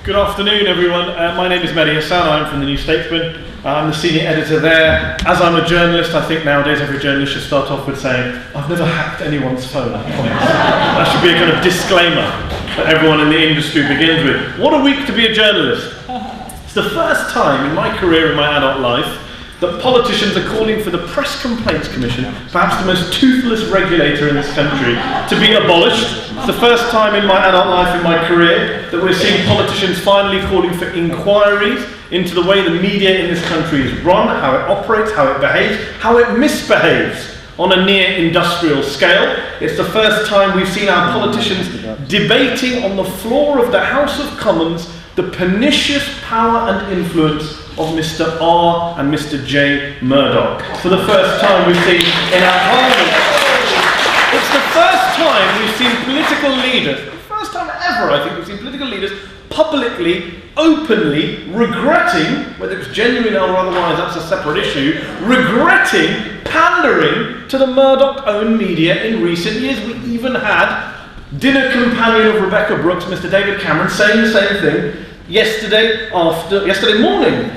Good afternoon, everyone. My name is Mehdi Hasan. I'm from the new Statesman. I'm the senior editor there. As I'm a journalist, I think nowadays every journalist should start off with saying, I've never hacked anyone's phone, I promise. That should be a kind of disclaimer that everyone in the industry begins with. What a week to be a journalist. It's the first time in my career, in my adult life, that politicians are calling for the Press Complaints Commission, perhaps the most toothless regulator in this country, to be abolished. It's the first time in my adult life, in my career, that we're seeing politicians finally calling for inquiries into the way the media in this country is run, how it operates, how it behaves, how it misbehaves on a near-industrial scale. It's the first time we've seen our politicians debating on the floor of the House of Commons the pernicious power and influence of Mr. R and Mr. J Murdoch. For the first time we've seen in our Parliament. It's the first time we've seen political leaders, the first time ever I think we've seen political leaders publicly, openly regretting, whether it's genuine or otherwise, that's a separate issue, regretting pandering to the Murdoch-owned media in recent years. We even had dinner companion of Rebecca Brooks, Mr. David Cameron, saying the same thing yesterday morning.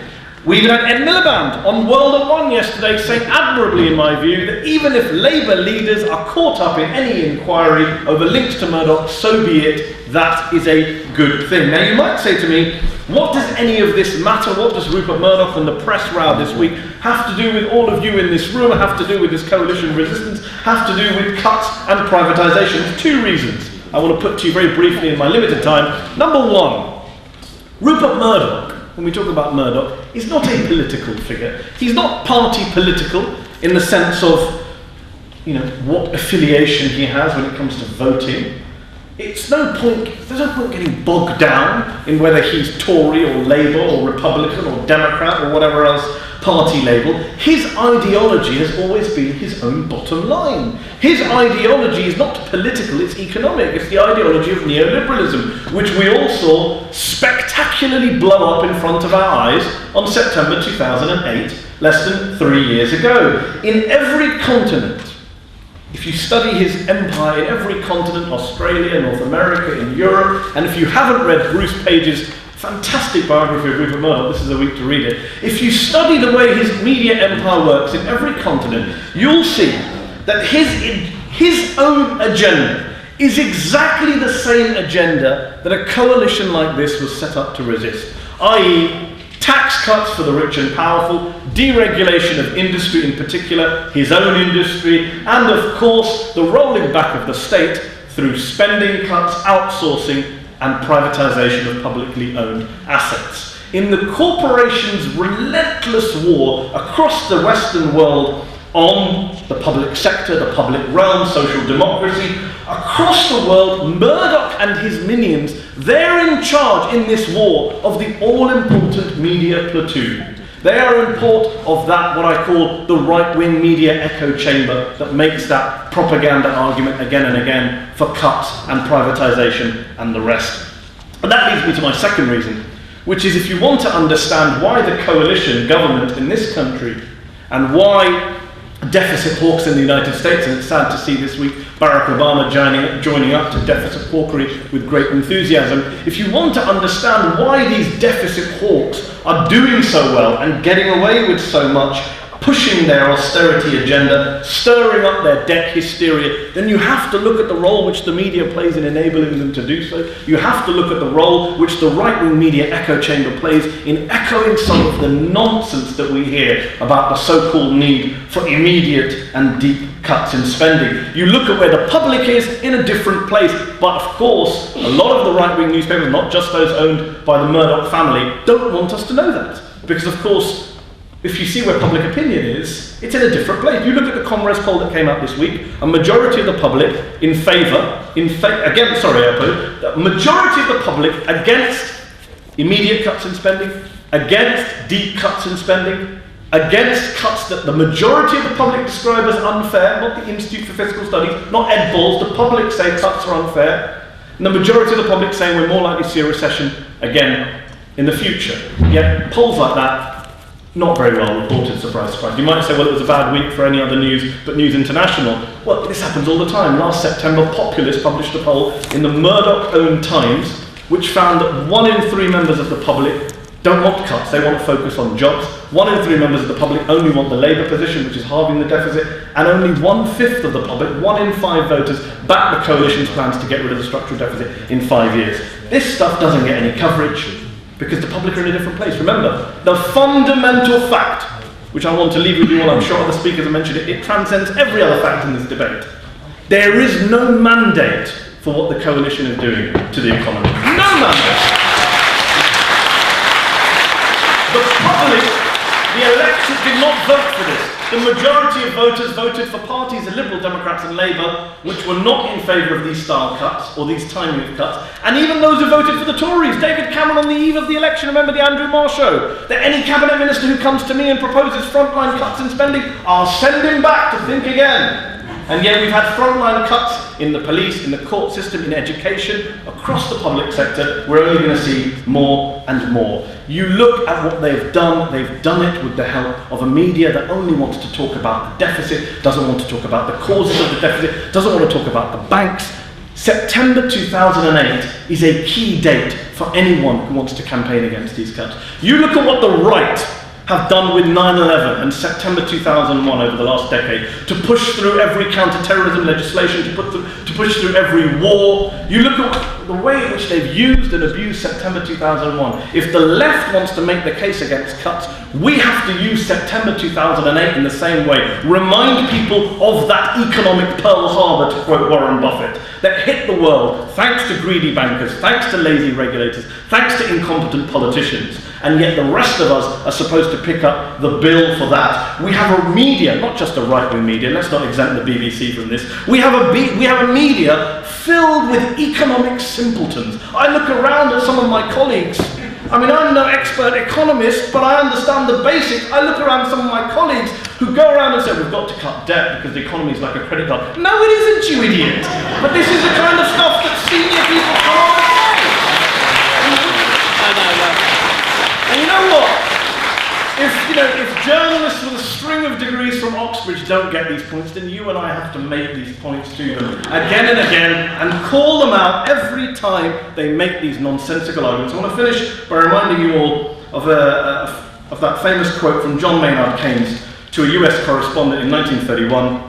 We even had Ed Miliband on World at One yesterday saying admirably, in my view, that even if Labour leaders are caught up in any inquiry over links to Murdoch, so be it, that is a good thing. Now you might say to me, what does any of this matter? What does Rupert Murdoch and the press row this week have to do with all of you in this room, have to do with this coalition resistance, have to do with cuts and privatisations? Two reasons I want to put to you very briefly in my limited time. Number one, Rupert Murdoch, when we talk about Murdoch, is not a political figure. He's not party political in the sense of, what affiliation he has when it comes to voting. There's no point getting bogged down in whether he's Tory or Labour or Republican or Democrat or whatever else party label. His ideology has always been his own bottom line. His ideology is not political, it's economic. It's the ideology of neoliberalism, which we all saw spectacularly blow up in front of our eyes on September 2008, less than 3 years ago. In every continent, if you study his empire in every continent, Australia, North America, in Europe, and if you haven't read Bruce Page's fantastic biography of Rupert Murdoch, this is a week to read it. If you study the way his media empire works in every continent, you'll see that his own agenda is exactly the same agenda that a coalition like this was set up to resist, i.e., tax cuts for the rich and powerful, deregulation of industry in particular, his own industry, and of course the rolling back of the state through spending cuts, outsourcing, and privatisation of publicly owned assets. In the corporations' relentless war across the Western world on the public sector, the public realm, social democracy, across the world, Murdoch and his minions, they're in charge in this war of the all-important media platoon. They are in port of that, what I call the right-wing media echo chamber that makes that propaganda argument again and again for cuts and privatisation and the rest. And that leads me to my second reason, which is if you want to understand why the coalition government in this country and why deficit hawks in the United States, and it's sad to see this week Barack Obama joining up to deficit hawkery with great enthusiasm. If you want to understand why these deficit hawks are doing so well and getting away with so much, pushing their austerity agenda, stirring up their debt hysteria, then you have to look at the role which the media plays in enabling them to do so. You have to look at the role which the right-wing media echo chamber plays in echoing some of the nonsense that we hear about the so-called need for immediate and deep cuts in spending. You look at where the public is in a different place, but of course, a lot of the right-wing newspapers, not just those owned by the Murdoch family, don't want us to know that. Because of course, if you see where public opinion is, it's in a different place. You look at the Comres poll that came out this week, a majority of the public majority of the public against immediate cuts in spending, against deep cuts in spending, against cuts that the majority of the public describe as unfair, not the Institute for Fiscal Studies, not Ed Balls, the public say cuts are unfair, and the majority of the public saying we're more likely to see a recession again in the future. Yet polls like that, not very well reported, surprise, surprise. You might say, well, it was a bad week for any other news but News International. Well, this happens all the time. Last September, Populist published a poll in the Murdoch-owned Times which found that 1 in 3 members of the public don't want cuts, they want to focus on jobs. 1 in 3 members of the public only want the Labour position, which is halving the deficit, and only 1/5 of the public, 1 in 5 voters, back the coalition's plans to get rid of the structural deficit in 5 years. This stuff doesn't get any coverage because the public are in a different place. Remember, the fundamental fact, which I want to leave with you all, I'm sure other speakers have mentioned it, it transcends every other fact in this debate. There is no mandate for what the coalition is doing to the economy. No mandate! The public, the electorate did not vote for this. The majority of voters voted for parties, the Liberal Democrats and Labour, which were not in favour of these style cuts, or these timing of cuts, and even those who voted for the Tories. David Cameron on the eve of the election, remember the Andrew Marr show, that any cabinet minister who comes to me and proposes frontline cuts in spending, I'll send him back to think again. And yet we've had frontline cuts in the police, in the court system, in education, across the public sector. We're only going to see more and more. You look at what they've done it with the help of a media that only wants to talk about the deficit, doesn't want to talk about the causes of the deficit, doesn't want to talk about the banks. September 2008 is a key date for anyone who wants to campaign against these cuts. You look at what the right have done with 9/11 and September 2001 over the last decade, to push through every counter-terrorism legislation, to push through every war. You look at the way in which they've used and abused September 2001. If the left wants to make the case against cuts, we have to use September 2008 in the same way. Remind people of that economic Pearl Harbor, to quote Warren Buffett, that hit the world thanks to greedy bankers, thanks to lazy regulators, thanks to incompetent politicians. And yet the rest of us are supposed to pick up the bill for that. We have a media, not just a right-wing media, let's not exempt the BBC from this. We have a media filled with economic simpletons. I look around at some of my colleagues. I mean, I'm no expert economist, but I understand the basics. I look around at some of my colleagues who go around and say, we've got to cut debt because the economy is like a credit card. No, it isn't, you idiot. But this is the kind of stuff that senior people come on and say. And you know what? If journalists with a string of degrees from Oxbridge don't get these points, then you and I have to make these points to them again and again and call them out every time they make these nonsensical arguments. I want to finish by reminding you all of that famous quote from John Maynard Keynes to a US correspondent in 1931.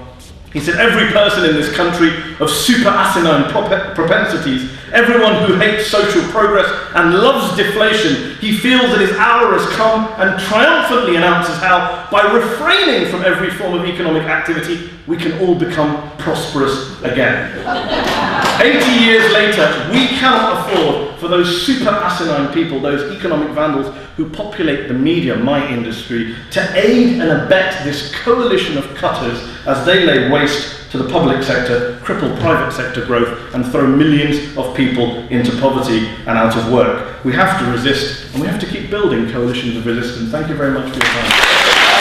He said, every person in this country of super asinine propensities, everyone who hates social progress and loves deflation, he feels that his hour has come and triumphantly announces how, by refraining from every form of economic activity, we can all become prosperous again. 80 years later, we cannot afford for those super asinine people, those economic vandals who populate the media, my industry, to aid and abet this coalition of cutters as they lay waste to the public sector, cripple private sector growth, and throw millions of people into poverty and out of work. We have to resist, and we have to keep building coalitions of resistance. Thank you very much for your time.